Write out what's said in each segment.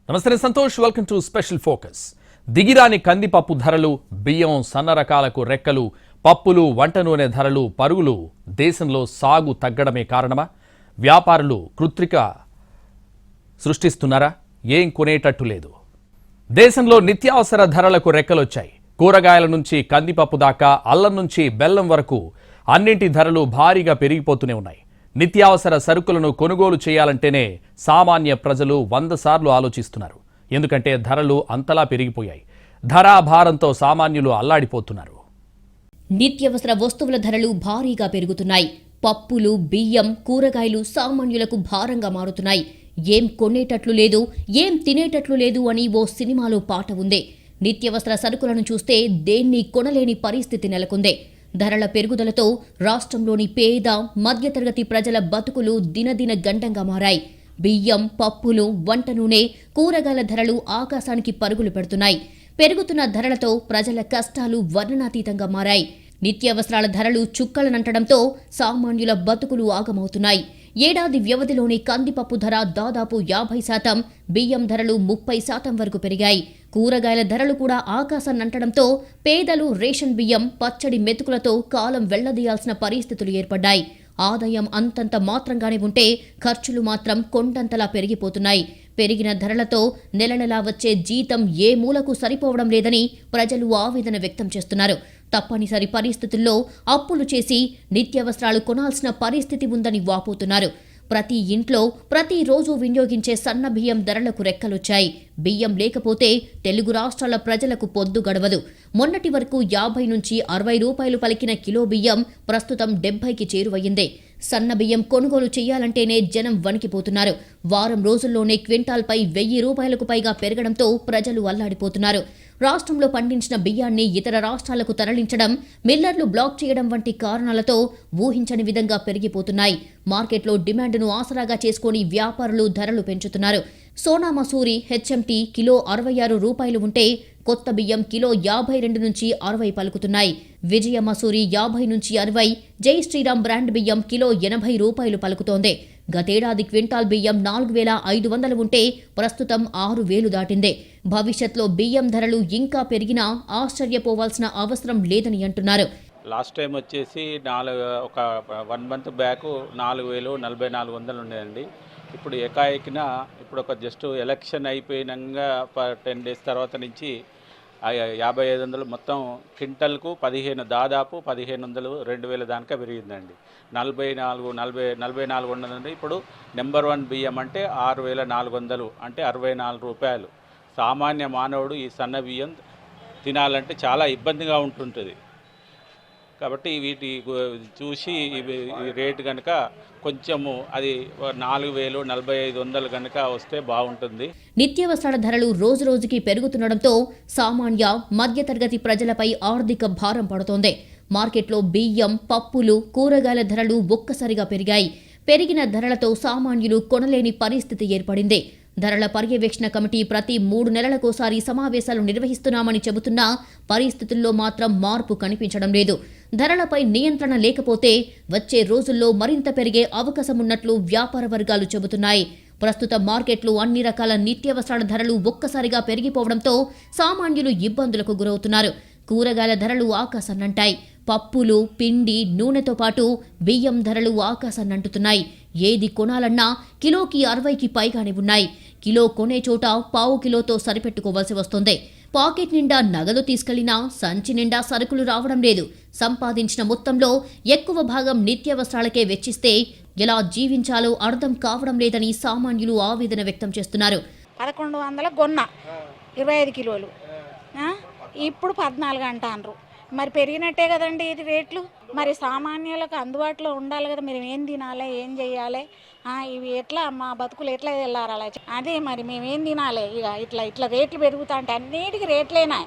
నమస్తే Santosh, welcome to special focus. దిగిరాని కందిపప్పు ధరలు, బియ్యం, సన్న రకాలకు రెక్కలు, పప్పులు, వంట నూనె ధరలు, పరుగులు దేశంలో సాగు తగ్గడమే కారణమా? వ్యాపారులు కృత్రిక సృష్టిస్తున్నారా? ఏం కొనేటట్టు లేదు. దేశంలో నిత్యావసర ధరలకు రెక్కలొచ్చాయి. కూరగాయల నుంచి కందిపప్పు దాకా, అల్లం నుంచి బెల్లం వరకు అన్నింటి ధరలు భారీగా పెరిగిపోతూనే ఉన్నాయి. నిత్యావసర సరుకులను కొనుగోలు చేయాలంటేనే సామాన్య ప్రజలు 100 సార్లు ఆలోచిస్తున్నారు. ఎందుకంటే ధరలు అంతలా పెరిగిపోయాయి. ధరాభారంతో సామాన్యులు అల్లాడిపోతున్నారు. నిత్యావసర వస్తువుల ధరలు భారీగా పెరుగుతున్నాయి. పప్పులు, బియ్యం, కూరగాయలు సామాన్యులకు భారంగా మారుతున్నాయి. ఏం కొనేటట్లు లేదు, ఏం తినేటట్లు లేదు అని ఓ సినిమాలో పాట ఉంది. నిత్యావసర సరుకులను చూస్తే దేన్ని కొనలేని పరిస్థితి నెలకొంది. ధరల పెరుగుదలతో రాష్ట్రంలోని పేద, మధ్యతరగతి ప్రజల బతుకులు దినదిన గండంగా మారాయి. బియ్యం, పప్పులు, వంట నూనె, కూరగాయల ధరలు ఆకాశానికి పరుగులు పెడుతున్నాయి. పెరుగుతున్న ధరలతో ప్రజల కష్టాలు వర్ణనాతీతంగా మారాయి. నిత్యావసరాల ధరలు చుక్కలనంటడంతో సామాన్యుల బతుకులు ఆగమవుతున్నాయి. ఏడాది వ్యవధిలోని కందిపప్పు ధర దాదాపు 50%, బియ్యం ధరలు 30% వరకు పెరిగాయి. కూరగాయల ధరలు కూడా ఆకాశాన్నంటడంతో పేదలు రేషన్ బియ్యం, పచ్చడి మెతుకులతో కాలం వెళ్లదీయాల్సిన పరిస్థితులు ఏర్పడ్డాయి. ఆదాయం అంతంత మాత్రంగానే ఉంటే ఖర్చులు మాత్రం కొండంతలా పెరిగిపోతున్నాయి. పెరిగిన ధరలతో నెలనెలా వచ్చే జీతం ఏ మూలకు సరిపోవడం లేదని ప్రజలు ఆవేదన వ్యక్తం చేస్తున్నారు. తప్పనిసరి పరిస్థితుల్లో అప్పులు చేసి నిత్యావసరాలు కొనాల్సిన పరిస్థితి ఉందని వాపోతున్నారు. ప్రతి ఇంట్లో ప్రతిరోజు వినియోగించే సన్న బియ్యం ధరలకు రెక్కలొచ్చాయి. బియ్యం లేకపోతే తెలుగు రాష్ట్రాల ప్రజలకు పొద్దు గడవదు. మొన్నటి వరకు 50 నుంచి 60 రూపాయలు పలికిన కిలో బియ్యం ప్రస్తుతం 70కి చేరువయ్యింది. సన్న బియ్యం కొనుగోలు చేయాలంటేనే జనం వణికిపోతున్నారు. వారం రోజుల్లోనే క్వింటాల్పై 1000 రూపాయలకు పైగా పెరగడంతో ప్రజలు అల్లాడిపోతున్నారు. రాష్ట్రంలో పండించిన బియ్యాన్ని ఇతర రాష్ట్రాలకు తరలించడం, మిల్లర్లు బ్లాక్ చేయడం వంటి కారణాలతో ఊహించని విధంగా పెరిగిపోతున్నాయి. మార్కెట్లో డిమాండ్ను ఆసరాగా చేసుకుని వ్యాపారులు ధరలు పెంచుతున్నారు. సోనా మసూరి HMT కిలో 66 రూపాయలు ఉంటే కొత్త బియ్యం కిలో 52 నుంచి 60 పలుకుతున్నాయి. విజయ మసూరి 50 నుంచి 60, జై శ్రీరామ్ బ్రాండ్ బియ్యం కిలో 80 రూపాయలు పలుకుతోంది. గతేడాది క్వింటాల్ బియ్యం 4500 ఉంటే ప్రస్తుతం 6000 దాటింది. భవిష్యత్లో బియ్యం ధరలు ఇంకా పెరిగినా ఆశ్చర్యపోవాల్సిన అవసరం లేదని అంటున్నారు. లాస్ట్ టైం వచ్చేసి ఒక 1 మంత్ బ్యాక్ 4000, 4400 ఉండేదండి. ఇప్పుడు ఏకాఏకిన ఇప్పుడు ఒక జస్ట్ ఎలక్షన్ అయిపోయినాక 10 డేస్ తర్వాత నుంచి 5500 మొత్తం క్వింటల్కు 15, దాదాపు 1500, 2000 దానికా పెరిగిందండి. 4400 నుండి ఇప్పుడు నెంబర్ 1 బియ్యం అంటే 6400, అంటే 64 రూపాయలు. సామాన్య మానవుడు ఈ సన్న బియ్యం తినాలంటే చాలా ఇబ్బందిగా ఉంటుంటుంది. కాబట్టి వీటి చూసి ఈ రేటు కనుక కొంచెము అది 4000, 4500 కనుక వస్తే బాగుంటుంది. నిత్యావసరాల ధరలు రోజురోజుకి పెరుగుతుండటంతో సామాన్య, మధ్యతరగతి ప్రజలపై ఆర్థిక భారం పడుతోంది. మార్కెట్లో బియ్యం, పప్పులు, కూరగాయల ధరలు ఒక్కసారిగా పెరిగాయి. పెరిగిన ధరలతో సామాన్యులు కొనలేని పరిస్థితి ఏర్పడింది. ధరల పర్యవేక్షణ కమిటీ ప్రతి 3 నెలలకోసారి సమావేశాలు నిర్వహిస్తున్నామని చెబుతున్నా పరిస్థితుల్లో మాత్రం మార్పు కనిపించడం లేదు. ధరలపై నియంత్రణ లేకపోతే వచ్చే రోజుల్లో మరింత పెరిగే అవకాశమున్నట్లు వ్యాపార వర్గాలు చెబుతున్నాయి. ప్రస్తుత మార్కెట్లో అన్ని రకాల నిత్యావసరాల ధరలు ఒక్కసారిగా పెరిగిపోవడంతో సామాన్యులు ఇబ్బందులకు గురవుతున్నారు. కూరగాయల ధరలు ఆకాశాన్నంటాయి. పప్పులు, పిండి, నూనెతో పాటు బియ్యం ధరలు ఆకాశాన్నంటుతున్నాయి. ఏది కొనాలన్నా కిలోకి 60కి పైగానే ఉన్నాయి. కిలో కొనే చోట పావు కిలోతో సరిపెట్టుకోవాల్సి వస్తుంది. పాకెట్ నిండా నగదు తీసుకెళ్లినా సంచి నిండా సరుకులు రావడం లేదు. సంపాదించిన మొత్తంలో ఎక్కువ భాగం నిత్యావసరాలకే వెచ్చిస్తే ఎలా జీవించాలో అర్థం కావడం లేదని సామాన్యులు ఆవేదన వ్యక్తం చేస్తున్నారు. 1100 కొన్నా 25 కిలోలు, ఇప్పుడు 14 అంటారు. మరి పెరిగినట్టే కదండి ఇది రేట్లు. మరి సామాన్యులకు అందుబాటులో ఉండాలి కదా. మీరు ఏం తినాలి, ఏం చెయ్యాలి, ఇవి ఎట్లా మా బతుకులు ఎట్లా వెళ్ళారాలి, అదే మరి మేమేం తినాలి. ఇక ఇట్లా రేట్లు పెరుగుతా అంటే అన్నిటికీ రేట్లేనా.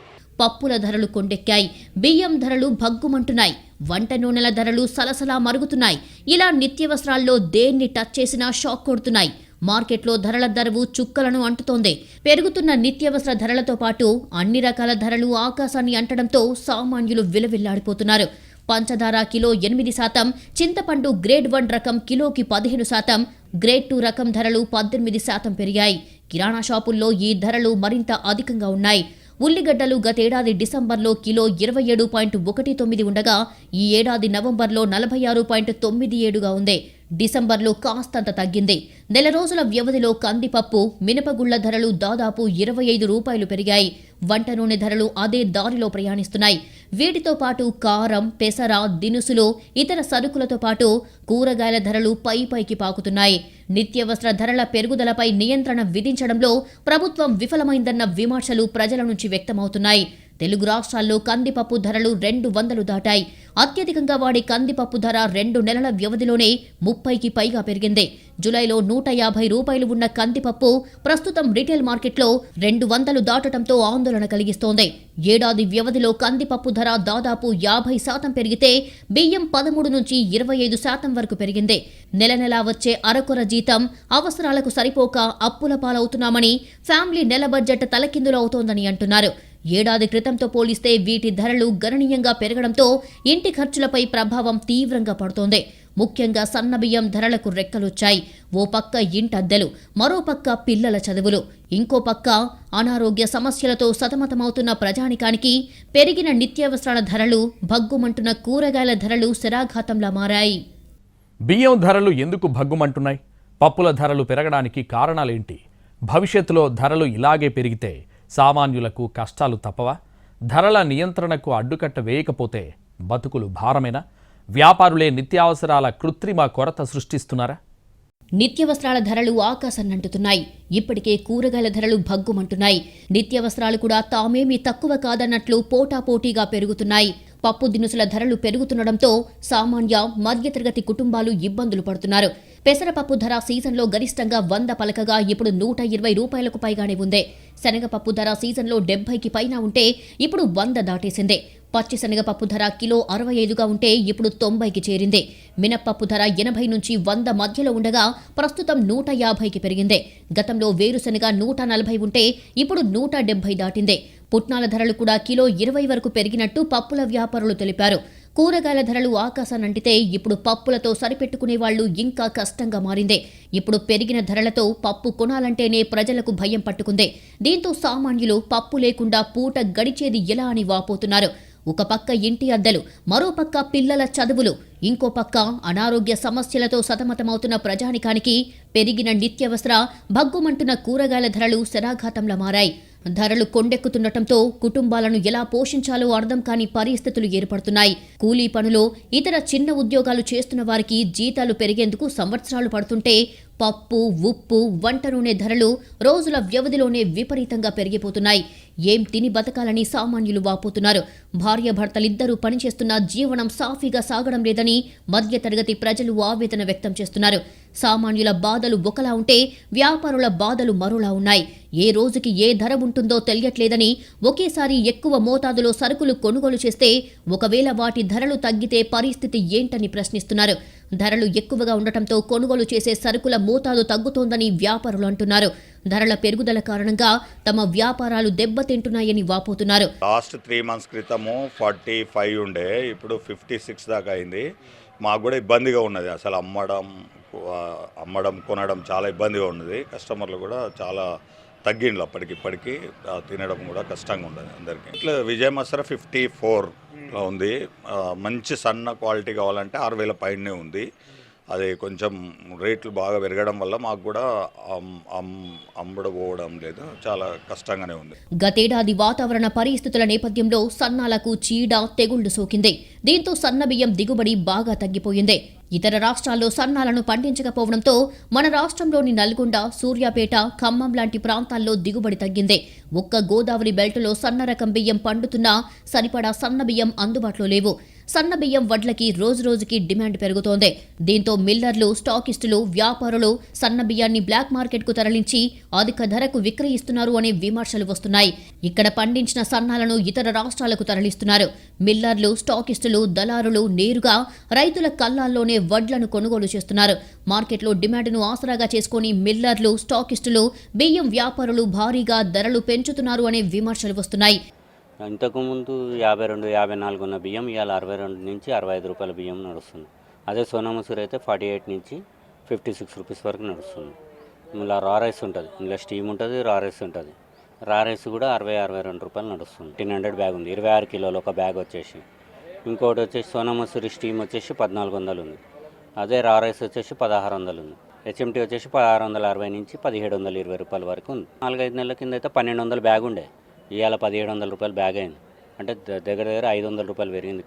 పప్పుల ధరలు కొండెక్కాయి. బియ్యం ధరలు భగ్గుమంటున్నాయి. వంట నూనెల ధరలు సలసలా మరుగుతున్నాయి. ఇలా నిత్యావసరాల్లో దేన్ని టచ్ చేసినా షాక్ కొడుతున్నాయి. మార్కెట్లో ధరల దరవు చుక్కలను అంటుతోంది. పెరుగుతున్న నిత్యావసర ధరలతో పాటు అన్ని రకాల ధరలు ఆకాశాన్ని అంటడంతో సామాన్యులు విలవిల్లాడిపోతున్నారు. పంచదార కిలో 8%, చింతపండు గ్రేడ్ 1 రకం కిలోకి 15%, గ్రేడ్ 2 రకం ధరలు 18% పెరిగాయి. కిరాణా షాపుల్లో ఈ ధరలు మరింత అధికంగా ఉన్నాయి. ఉల్లిగడ్డలు గతేడాది డిసెంబర్లో కిలో 27.19 ఉండగా ఈ ఏడాది నవంబర్లో 46.97గా ఉంది. డిసెంబర్లో కాస్తంత తగ్గింది. నెల రోజుల వ్యవధిలో కందిపప్పు, మినపగుళ్ల ధరలు దాదాపు 25 రూపాయలు పెరిగాయి. వంట నూనె ధరలు అదే దారిలో ప్రయాణిస్తున్నాయి. వీటితో పాటు కారం, పెసర, దినుసులు, ఇతర సరుకులతో పాటు కూరగాయల ధరలు పైకి పాకుతున్నాయి. నిత్యావసర ధరల పెరుగుదలపై నియంత్రణ విధించడంలో ప్రభుత్వం విఫలమైందన్న విమర్శలు ప్రజల నుంచి వ్యక్తమవుతున్నాయి. తెలుగు రాష్ట్రాల్లో కందిపప్పు ధరలు 200 దాటాయి. అత్యధికంగా వాడే కందిపప్పు ధర 2 నెలల వ్యవధిలోనే 30కి పైగా పెరిగింది. జులైలో 150 రూపాయలు ఉన్న కందిపప్పు ప్రస్తుతం రిటైల్ మార్కెట్లో 200 దాటడంతో ఆందోళన కలిగిస్తోంది. ఏడాది వ్యవధిలో కందిపప్పు ధర దాదాపు 50% పెరిగితే బియ్యం 13 నుంచి 25% వరకు పెరిగింది. నెల వచ్చే అరకొర జీతం అవసరాలకు సరిపోక అప్పుల పాలవుతున్నామని, ఫ్యామిలీ నెల బడ్జెట్ తలకిందులు అవుతోందని అంటున్నారు. ఏడాది క్రితంతో పోలిస్తే వీటి ధరలు గణనీయంగా పెరగడంతో ఇంటి ఖర్చులపై ప్రభావం తీవ్రంగా పడుతోంది. ముఖ్యంగా సన్నబియ్యం ధరలకు రెక్కలొచ్చాయి. ఓ పక్క ఇంటద్దెలు, మరో పక్క పిల్లల చదువులు, ఇంకో పక్క అనారోగ్య సమస్యలతో సతమతమవుతున్న ప్రజానికానికి పెరిగిన నిత్యావసరాల ధరలు, భగ్గుమంటున్న కూరగాయల ధరలు శరాఘాతంలా మారాయి. బియ్యం ధరలు ఎందుకు భగ్గుమంటున్నాయి? పప్పుల ధరలు పెరగడానికి కారణాలేంటి? భవిష్యత్తులో ధరలు ఇలాగే పెరిగితే సామాన్యులకు కష్టాలు తప్పవా? ధరల నియంత్రణకు అడ్డుకట్ట వేయకపోతే బతుకులు భారమేనా? వ్యాపారులే నిత్యావసరాల కృత్రిమ కొరత సృష్టిస్తున్నారా? నిత్యవస్త్రాల ధరలు ఆకాశాన్నంటుతున్నాయి. ఇప్పటికే కూరగాయల ధరలు భగ్గుమంటున్నాయి. నిత్యవస్త్రాలు కూడా తామేమీ తక్కువ కాదన్నట్లు పోటాపోటీగా పెరుగుతున్నాయి. పప్పు దినుసుల ధరలు పెరుగుతుండటంతో సామాన్య, మధ్యతరగతి కుటుంబాలు ఇబ్బందులు పడుతున్నారు. పెసరపప్పు ధర సీజన్లో గరిష్టంగా 100 పలకగా ఇప్పుడు 120 రూపాయలకు పైగానే ఉంది. శనగపప్పు ధర సీజన్లో 70కి పైన ఉంటే ఇప్పుడు 100 దాటేసింది. పచ్చి శనగపప్పు ధర కిలో 65గా ఉంటే ఇప్పుడు 90కి చేరింది. మినప్పప్పు ధర 80 నుంచి 100 మధ్యలో ఉండగా ప్రస్తుతం 150కి పెరిగింది. గతంలో వేరుశనగ 140 ఉంటే ఇప్పుడు 170 దాటింది. పుట్నాల ధరలు కూడా కిలో 20 వరకు పెరిగినట్టు పప్పుల వ్యాపారులు తెలిపారు. కూరగాయల ధరలు ఆకాశానంటితే ఇప్పుడు పప్పులతో సరిపెట్టుకునే వాళ్లు ఇంకా కష్టంగా మారింది. ఇప్పుడు పెరిగిన ధరలతో పప్పు కొనాలంటేనే ప్రజలకు భయం పట్టుకుంది. దీంతో సామాన్యులు పప్పు లేకుండా పూట గడిచేది ఎలా అని వాపోతున్నారు. ఒక పక్క ఇంటి అద్దెలు, మరో పక్క పిల్లల చదువులు, ఇంకో పక్క అనారోగ్య సమస్యలతో సతమతమవుతున్న ప్రజానికానికి పెరిగిన నిత్యావసర, భగ్గుమంటున్న కూరగాయల ధరలు శరాఘాతంలా మారాయి. ధరలు కొండెక్కుతుండటంతో కుటుంబాలను ఎలా పోషించాలో అర్థం కాని పరిస్థితులు ఏర్పడుతున్నాయి. కూలీ పనులు, ఇతర చిన్న ఉద్యోగాలు చేస్తున్న వారికి జీతాలు పెరిగేందుకు సంవత్సరాలు పడుతుంటే పప్పు, ఉప్పు, వంట నూనె ధరలు రోజుల వ్యవధిలోనే విపరీతంగా పెరిగిపోతున్నాయి. ఏం తిని బతకాలని సామాన్యులు వాపోతున్నారు. భార్యాభర్తలిద్దరూ పనిచేస్తున్న జీవనం సాఫీగా సాగడం లేదని మధ్యతరగతి ప్రజలు ఆవేదన వ్యక్తం చేస్తున్నారు. సామాన్యుల బాధలు ఒకలా ఉంటే వ్యాపారుల బాధలు మరోలా ఉన్నాయి. ఏ రోజుకి ఏ ధర ఉంటుందో తెలియట్లేదని, ఒకేసారి ఎక్కువ మోతాదులో సరుకులు కొనుగోలు చేస్తే ఒకవేళ వాటి ధరలు తగ్గితే పరిస్థితి ఏంటని ప్రశ్నిస్తున్నారు. ధరలు ఎక్కువగా ఉండటంతో కొనుగోలు చేసే సరుకుల మోతాదు తగ్గుతోందని వ్యాపారులు అంటున్నారు. ధరల పెరుగుదల కారణంగా తమ వ్యాపారాలు దెబ్బతింటున్నాయని వాపోతున్నారు. లాస్ట్ 3 months క్రితము 45 ఉండే, ఇప్పుడు 56 దాకా అయింది. మాకు కూడా ఇబ్బందిగా ఉన్నది. అసలు అమ్మడం కొనడం చాలా ఇబ్బందిగా ఉన్నది. కస్టమర్లు కూడా చాలా తగ్గిండ్లు అప్పటికిప్పటికీ. తినడం కూడా కష్టంగా ఉండదు అందరికీ. ఇట్లా విజయ మసర 54లో ఉంది. మంచి సన్న క్వాలిటీ కావాలంటే 6000 పైనే ఉంది. అది కొంచెం రేట్లు బాగా పెరగడం వల్ల మాకు కూడా అమ్ముడుపోవడం లేదు, చాలా కష్టంగానే ఉంది. గతేడాది వాతావరణ పరిస్థితుల నేపథ్యంలో సన్నాలకు చీడ, తెగుళ్లు సోకింది. దీంతో సన్నబియ్యం దిగుబడి బాగా తగ్గిపోయింది. ఇతర రాష్ట్రాల్లో సన్నాలను పండించకపోవడంతో మన రాష్ట్రంలోని నల్గొండ, సూర్యాపేట, ఖమ్మం లాంటి ప్రాంతాల్లో దిగుబడి తగ్గింది. ఒక్క గోదావరి బెల్టులో సన్న రకం బియ్యం పండుతున్నా సరిపడా సన్నబియ్యం అందుబాటులో లేవు. సన్నబియ్యం వడ్లకి రోజురోజుకి డిమాండ్ పెరుగుతోంది. దీంతో మిల్లర్లు, స్టాకిస్టులు, వ్యాపారులు సన్నబియ్యాన్ని బ్లాక్ మార్కెట్కు తరలించి అధిక ధరకు విక్రయిస్తున్నారు అనే విమర్శలు వస్తున్నాయి. ఇక్కడ పండించిన సన్నాలను ఇతర రాష్ట్రాలకు తరలిస్తున్నారు. మిల్లర్లు, స్టాకిస్టులు, దళారులు నేరుగా రైతుల కల్లాల్లోనే వడ్లను కొనుగోలు చేస్తున్నారు. మార్కెట్లో డిమాండ్ను ఆసరాగా చేసుకుని మిల్లర్లు, స్టాకిస్టులు, బియ్యం వ్యాపారులు భారీగా ధరలు పెంచుతున్నారు అనే విమర్శలు వస్తున్నాయి. ఇంతకుముందు 52, 54 ఉన్న బియ్యం ఇవాళ 62 నుంచి 65 రూపాయల బియ్యం నడుస్తుంది. అదే సోనా మసూరి అయితే 48 నుంచి 56 రూపీస్ వరకు నడుస్తుంది. ఇలా రా రైస్ ఉంటుంది, ఇందులో స్టీమ్ ఉంటుంది, రా రైస్ ఉంటుంది. రా రైస్ కూడా 60-62 రూపాయలు నడుస్తుంది. 1500 బ్యాగ్ ఉంది, 26 కిలోలు ఒక బ్యాగ్ వచ్చేసి. ఇంకోటి వచ్చేసి సోనా మసూరి స్టీమ్ వచ్చేసి 1400 ఉంది. అదే రా రైస్ వచ్చేసి 1600 ఉంది. హెచ్ఎంటీ వచ్చేసి 1660 నుంచి 1720 రూపాయల వరకు ఉంది. 4-5 నెలల కింద అయితే 1200 బ్యాగ్ ఉండే, ఇవాళ 1700 రూపాయలు బ్యాగ్ అయింది. అంటే దగ్గర 500 రూపాయలు పెరిగింది.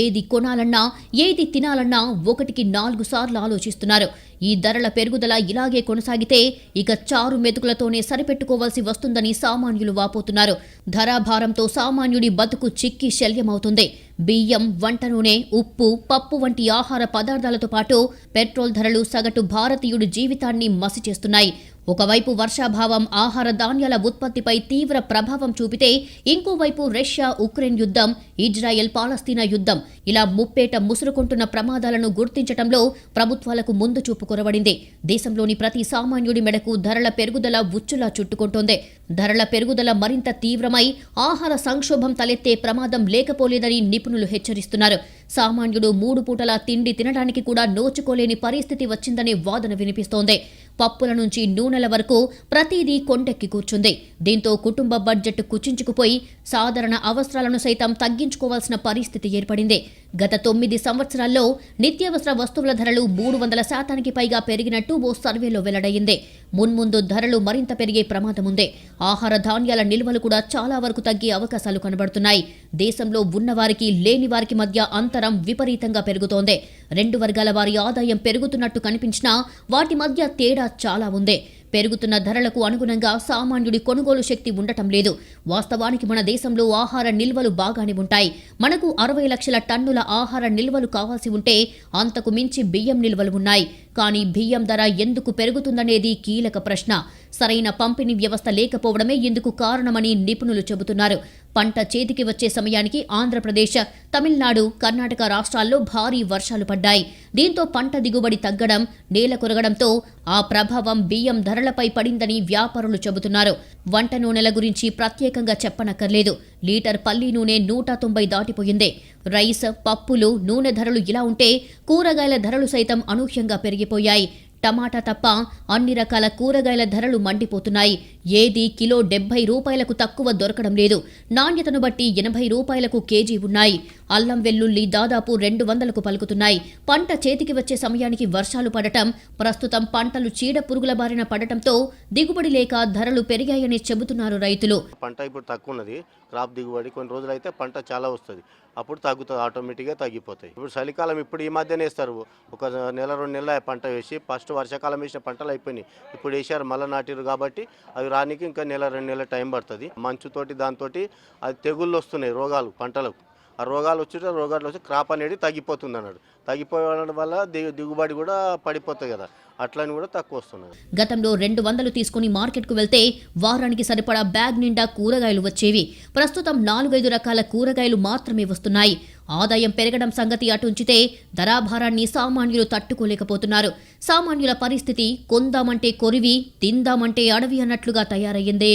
ఏది కొనాలన్నా ఏది తినాలన్నా 1కి 4 సార్లు ఆలోచిస్తున్నారు. ఈ ధరల పెరుగుదల ఇలాగే కొనసాగితే ఇక చారు మెతుకులతోనే సరిపెట్టుకోవాల్సి వస్తుందని సామాన్యులు వాపోతున్నారు. ధరాభారంతో సామాన్యుడి బతుకు చిక్కి శల్యమవుతుంది. బియ్యం, వంట నూనె, ఉప్పు, పప్పు వంటి ఆహార పదార్థాలతో పాటు పెట్రోల్ ధరలు సగటు భారతీయుడి జీవితాన్ని మసి చేస్తున్నాయి. ఒకవైపు వర్షాభావం ఆహార ధాన్యాల ఉత్పత్తిపై తీవ్ర ప్రభావం చూపితే ఇంకోవైపు రష్యా ఉక్రెయిన్ యుద్ధం, ఇజ్రాయెల్ పాలస్తీనా యుద్ధం ఇలా ముప్పేట ముసురుకుంటున్న ప్రమాదాలను గుర్తించటంలో ప్రభుత్వాలకు ముందు చూపు కొరవడింది. దేశంలోని ప్రతి సామాన్యుడి మెడకు ధరల పెరుగుదల ఉచ్చులా చుట్టుకుంటోంది. ధరల పెరుగుదల మరింత తీవ్రమై ఆహార సంక్షోభం తలెత్తే ప్రమాదం లేకపోలేదని నిపుణులు హెచ్చరిస్తున్నారు. సామాన్యుడు 3 పూటలా తిండి తినడానికి కూడా నోచుకోలేని పరిస్థితి వచ్చిందనే వాదన వినిపిస్తోంది. పప్పుల నుంచి నూనెల వరకు ప్రతిదీ కొండెక్కి కూర్చుంది. దీంతో కుటుంబ బడ్జెట్ కుచించుకుపోయి సాధారణ అవసరాలను సైతం తగ్గించుకోవాల్సిన పరిస్థితి ఏర్పడింది. గత 9 సంవత్సరాల్లో నిత్యావసర వస్తువుల ధరలు 300% పైగా పెరిగినట్టు ఓ సర్వేలో వెల్లడైంది. మున్ముందు ధరలు మరింత పెరిగే ప్రమాదముంది. ఆహార ధాన్యాల నిల్వలు కూడా చాలా వరకు తగ్గే అవకాశాలు కనబడుతున్నాయి. దేశంలో ఉన్నవారికి లేని వారికి మధ్య అంతరం విపరీతంగా పెరుగుతోంది. 2 వర్గాల వారి ఆదాయం పెరుగుతున్నట్టు కనిపించినా వాటి మధ్య తేడా చాలా ఉంది. పెరుగుతున్న ధరలకు అనుగుణంగా సామాన్యుడి కొనుగోలు శక్తి ఉండటం లేదు. వాస్తవానికి మన దేశంలో ఆహార నిల్వలు బాగానే ఉంటాయి. మనకు 60 లక్షల టన్నుల ఆహార నిల్వలు కావాల్సి ఉంటే అంతకు మించి బియ్యం నిల్వలు ఉన్నాయి. కానీ బియ్యం ధర ఎందుకు పెరుగుతుందనేది కీలక ప్రశ్న. సరైన పంపిణీ వ్యవస్థ లేకపోవడమే ఇందుకు కారణమని నిపుణులు చెబుతున్నారు. పంట చేతికి వచ్చే సమయానికి ఆంధ్రప్రదేశ్, తమిళనాడు, కర్ణాటక రాష్ట్రాల్లో భారీ వర్షాలు పడ్డాయి. దీంతో పంట దిగుబడి తగ్గడం, నేల కొరగడంతో ఆ ప్రభావం బియ్యం ధరలపై పడిందని వ్యాపారులు చెబుతున్నారు. వంట నూనెల గురించి ప్రత్యేకంగా చెప్పనక్కర్లేదు. లీటర్ పల్లి నూనె 190 దాటిపోయింది. రైస్, పప్పులు, నూనె ధరలు ఇలా ఉంటే కూరగాయల ధరలు సైతం అనూహ్యంగా పెరిగిపోయాయి. టమాటా తప్ప అన్ని రకాల కూరగాయల ధరలు మండిపోతున్నాయి. ఏది కిలో 70 రూపాయలకు తక్కువ దొరకడం లేదు. నాణ్యతను బట్టి 80 రూపాయలకు కేజీ ఉన్నాయి. అల్లం వెల్లుల్లి దాదాపు 200కు పలుకుతున్నాయి. పంట చేతికి వచ్చే సమయానికి వర్షాలు పడటం, ప్రస్తుతం పంటలు చీడ పురుగుల బారిన పడటంతో దిగుబడి లేక ధరలు పెరిగాయని చెబుతున్నారు రైతులు. పంట ఇప్పుడు తక్కువ ఉన్నది, క్రాప్ దిగుబడి కొన్ని రోజులైతే పంట చాలా వస్తుంది, అప్పుడు తగ్గుతుంది, ఆటోమేటిక్గా తగ్గిపోతాయి. ఇప్పుడు చలికాలం ఇప్పుడు ఈ మధ్యనే వేస్తారు, ఒక నెల 2 నెలల పంట వేసి ఫస్ట్ వర్షాకాలం వేసిన పంటలు అయిపోయినాయి. ఇప్పుడు వేసారు మళ్ళీ నాటిరు కాబట్టి అవి రానికి ఇంకా నెల 2 నెలల టైం పడుతుంది. మంచుతోటి దాంతోటి అది తెగుళ్ళు వస్తున్నాయి, రోగాలు పంటలకు. ఆ రోగాలు వచ్చి క్రాప్ అనేది తగ్గిపోతుంది అన్నాడు. తగ్గిపోవడం వల్ల దిగుబడి కూడా పడిపోతుంది కదా, అట్లని కూడా తక్కువ వస్తున్నది. గతంలో 200 తీసుకుని మార్కెట్కు వెళ్తే వారానికి సరిపడా బ్యాగ్ నిండా కూరగాయలు వచ్చేవి. ప్రస్తుతం 4-5 రకాల కూరగాయలు మాత్రమే వస్తున్నాయి. ఆదాయం పెరగడం సంగతి అటుంచితే ధరాభారాన్ని సామాన్యులు తట్టుకోలేకపోతున్నారు. సామాన్యుల పరిస్థితి కొందామంటే కొరివి, తిందామంటే అడవి అన్నట్లుగా తయారయ్యింది.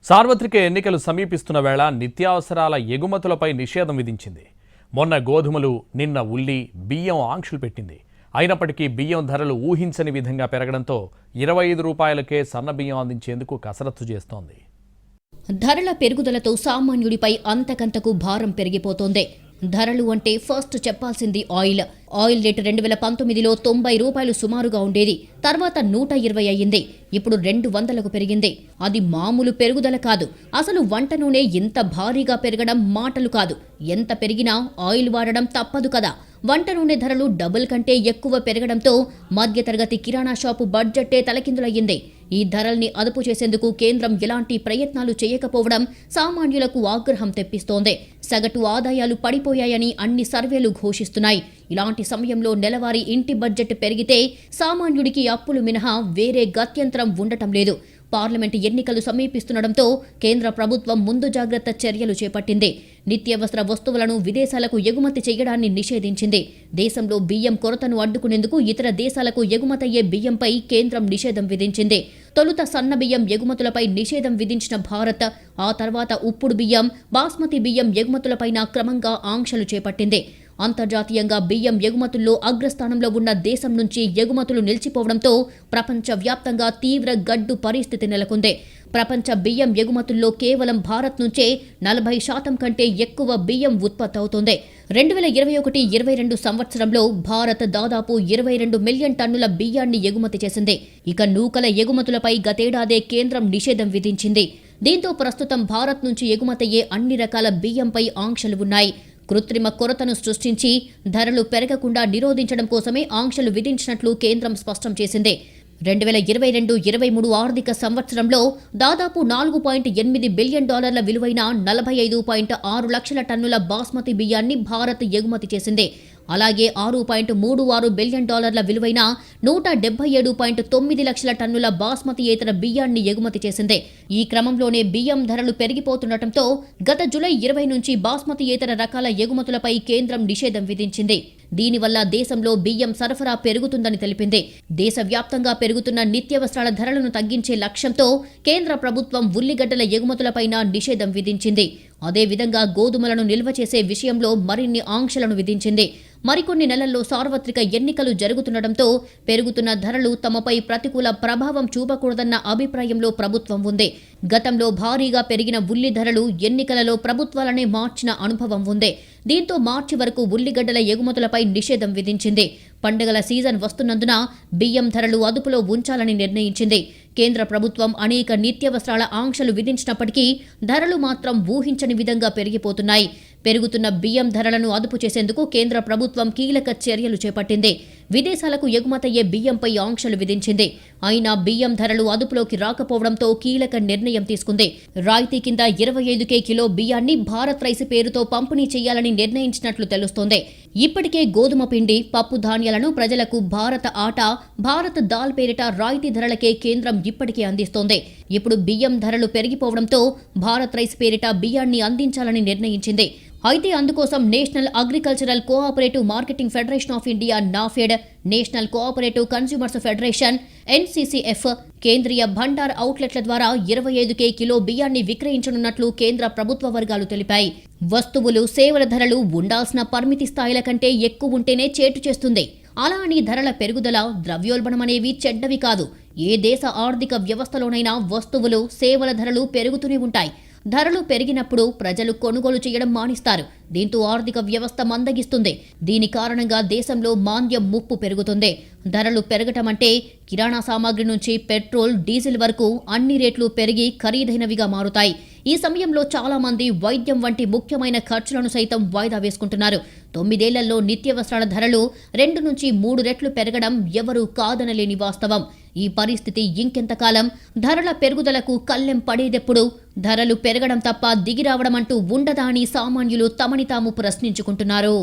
సార్వత్రిక ఎన్నికలు సమీపిస్తున్న వేళ నిత్యావసరాల ఎగుమతులపై నిషేధం విధించింది. మొన్న గోధుమలు, నిన్న ఉల్లి, బియ్యం ఆంక్షలు పెట్టింది. అయినప్పటికీ బియ్యం ధరలు ఊహించని విధంగా పెరగడంతో 25 రూపాయలకే సన్న బియ్యం అందించేందుకు కసరత్తు చేస్తోంది. ధరల పెరుగుదలతో సామాన్యుడిపై అంతకంతకు భారం పెరిగిపోతోంది. ధరలు అంటే ఫస్ట్ చెప్పాల్సింది ఆయిల్. ఆయిల్ రేటు 2019లో 90 రూపాయలు సుమారుగా ఉండేది. తర్వాత 120 అయ్యింది. ఇప్పుడు 200కు పెరిగింది. అది మామూలు పెరుగుదల కాదు. అసలు వంట నూనె ఇంత భారీగా పెరగడం మాటలు కాదు. ఎంత పెరిగినా ఆయిల్ వాడడం తప్పదు కదా. వంట నూనె ధరలు డబుల్ కంటే ఎక్కువ పెరగడంతో మధ్యతరగతి కిరాణా షాపు బడ్జెట్టే తలకిందులయ్యింది. ఈ ధరల్ని అదుపు చేసేందుకు కేంద్రం ఎలాంటి ప్రయత్నాలు చేయకపోవడం సామాన్యులకు ఆగ్రహం తెప్పిస్తోంది. సగటు ఆదాయాలు పడిపోయాయని అన్ని సర్వేలు ఘోషిస్తున్నాయి. ఇలాంటి సమయంలో నెలవారీ ఇంటి బడ్జెట్ పెరిగితే సామాన్యుడికి అప్పులు మినహా వేరే గత్యంతరం ఉండటం లేదు. పార్లమెంటు ఎన్నికలు సమీపిస్తుండటంతో కేంద్ర ప్రభుత్వం ముందు జాగ్రత్త చర్యలు చేపట్టింది. నిత్యావసర వస్తువులను విదేశాలకు ఎగుమతి చేయడాన్ని నిషేధించింది. దేశంలో బియ్యం కొరతను అడ్డుకునేందుకు ఇతర దేశాలకు ఎగుమతయ్యే బియ్యంపై కేంద్రం నిషేధం విధించింది. తొలుత సన్న బియ్యం ఎగుమతులపై నిషేధం విధించిన భారత్ ఆ తర్వాత ఉప్పుడు బియ్యం, బాస్మతి బియ్యం ఎగుమతులపైన క్రమంగా ఆంక్షలు చేపట్టింది. అంతర్జాతీయంగా బియ్యం ఎగుమతుల్లో అగ్రస్థానంలో ఉన్న దేశం నుంచి ఎగుమతులు నిలిచిపోవడంతో ప్రపంచవ్యాప్తంగా తీవ్ర గడ్డు పరిస్థితి నెలకొంది. ప్రపంచ బియ్యం ఎగుమతుల్లో కేవలం భారత్ నుంచే 40% కంటే ఎక్కువ బియ్యం ఉత్పత్తి అవుతోంది. 2021-22 సంవత్సరంలో భారత్ దాదాపు 22 మిలియన్ టన్నుల బియ్యాన్ని ఎగుమతి చేసింది. ఇక నూకల ఎగుమతులపై గతేడాదే కేంద్రం నిషేధం విధించింది. దీంతో ప్రస్తుతం భారత్ నుంచి ఎగుమతయ్యే అన్ని రకాల బియ్యంపై ఆంక్షలు ఉన్నాయి. కృత్రిమ కొరతను సృష్టించి ధరలు పెరగకుండా నిరోధించడం కోసమే ఆంక్షలు విధించినట్లు కేంద్రం స్పష్టం చేసింది. 2022-23 ఆర్థిక సంవత్సరంలో దాదాపు $4.8 బిలియన్ విలువైన 45.6 లక్షల టన్నుల బాస్మతి బియ్యాన్ని భారత్ ఎగుమతి చేసింది. అలాగే $6.36 బిలియన్ విలువైన 177.9 లక్షల టన్నుల బాస్మతియేతర బియ్యాన్ని ఎగుమతి చేసింది. ఈ క్రమంలోనే బియ్యం ధరలు పెరిగిపోతుండటంతో గత జూలై 20 నుంచి బాస్మతియేతర రకాల ఎగుమతులపై కేంద్రం నిషేధం విధించింది. దీనివల్ల దేశంలో బియ్యం సరఫరా పెరుగుతుందని తెలిపింది. దేశవ్యాప్తంగా పెరుగుతున్న నిత్యావసరాల ధరలను తగ్గించే లక్ష్యంతో కేంద్ర ప్రభుత్వం ఉల్లిగడ్డల ఎగుమతులపైన నిషేధం విధించింది. అదేవిధంగా గోధుమలను నిల్వ చేసే విషయంలో మరిన్ని ఆంక్షలను విధించింది. మరికొన్ని నెలల్లో సార్వత్రిక ఎన్నికలు జరుగుతుండటంతో పెరుగుతున్న ధరలు తమపై ప్రతికూల ప్రభావం చూపకూడదన్న అభిప్రాయంలో ప్రభుత్వం ఉంది. గతంలో భారీగా పెరిగిన ఉల్లి ధరలు ఎన్నికలలో ప్రభుత్వాలనే మార్చిన అనుభవం ఉంది. దీంతో మార్చి వరకు ఉల్లిగడ్డల ఎగుమతులపై నిషేధం విధించింది. పండుగల సీజన్ వస్తున్నందున బియ్యం ధరలు అదుపులో ఉంచాలని నిర్ణయించింది. కేంద్ర ప్రభుత్వం అనేక నిత్యావసరాల ఆంక్షలు విధించినప్పటికీ ధరలు మాత్రం ఊహించని విధంగా పెరిగిపోతున్నాయి. పెరుగుతున్న బియ్యం ధరలను అదుపు చేసేందుకు కేంద్ర ప్రభుత్వం కీలక చర్యలు చేపట్టింది. విదేశాలకు ఎగుమతయ్యే బియ్యంపై ఆంక్షలు విధించింది. అయినా బియ్యం ధరలు అదుపులోకి రాకపోవడంతో కీలక నిర్ణయం తీసుకుంది. రాయితీ కింద 25 కిలో బియ్యాన్ని భారత్ రైస్ పేరుతో పంపిణీ చేయాలని నిర్ణయించినట్లు తెలుస్తోంది. ఇప్పటికే గోధుమ పిండి, పప్పు ధాన్యాలను ప్రజలకు భారత ఆట, భారత్ దాల్ పేరిట రాయితీ ధరలకే కేంద్రం ఇప్పటికే అందిస్తోంది. ఇప్పుడు బియ్యం ధరలు పెరిగిపోవడంతో భారత్ రైస్ పేరిట బియ్యాన్ని అందించాలని నిర్ణయించింది. అయితే అందుకోసం national agricultural cooperative marketing federation of India NAFED, national cooperative consumers federation NCCF, కేంద్రీయ భండార్ అవుట్లెట్ల ద్వారా 25 కిలో బియ్యాన్ని విక్రయించనున్నట్లు కేంద్ర ప్రభుత్వ వర్గాలు తెలిపాయి. వస్తువులు, సేవల ధరలు ఉండాల్సిన పరిమితి స్థాయిల కంటే ఎక్కువ ఉంటేనే చేటు చేస్తుంది. అలా అని ధరల పెరుగుదల, ద్రవ్యోల్బణమనేవి చెడ్డవి కాదు. ఏ దేశ ఆర్థిక వ్యవస్థలోనైనా వస్తువులు, సేవల ధరలు పెరుగుతూనే ఉంటాయి. ధరలు పెరిగినప్పుడు ప్రజలు కొనుగోలు చేయడం మానిస్తారు. దీంతో ఆర్థిక వ్యవస్థ మందగిస్తుంది. దీని కారణంగా దేశంలో మాంద్యం ముప్పు పెరుగుతుంది. ధరలు పెరగటం అంటే కిరాణా సామాగ్రి నుంచి పెట్రోల్, డీజిల్ వరకు అన్ని రేట్లు పెరిగి ఖరీదైనవిగా మారుతాయి. ఈ సమయంలో చాలా మంది వైద్యం వంటి ముఖ్యమైన ఖర్చులను సైతం వాయిదా వేసుకుంటున్నారు. 9 ఏళ్లలో నిత్యావసరాల ధరలు 2 నుంచి 3 రెట్లు పెరగడం ఎవరూ కాదనలేని వాస్తవం. ఈ పరిస్థితి ఇంకెంతకాలం? ధరల పెరుగుదలకు కళ్ళెం పడేదెప్పుడు? ధరలు పెరగడం తప్ప దిగిరావడం అంటూ ఉండదా అని సామాన్యులు తమని తాము ప్రశ్నించుకుంటున్నారు.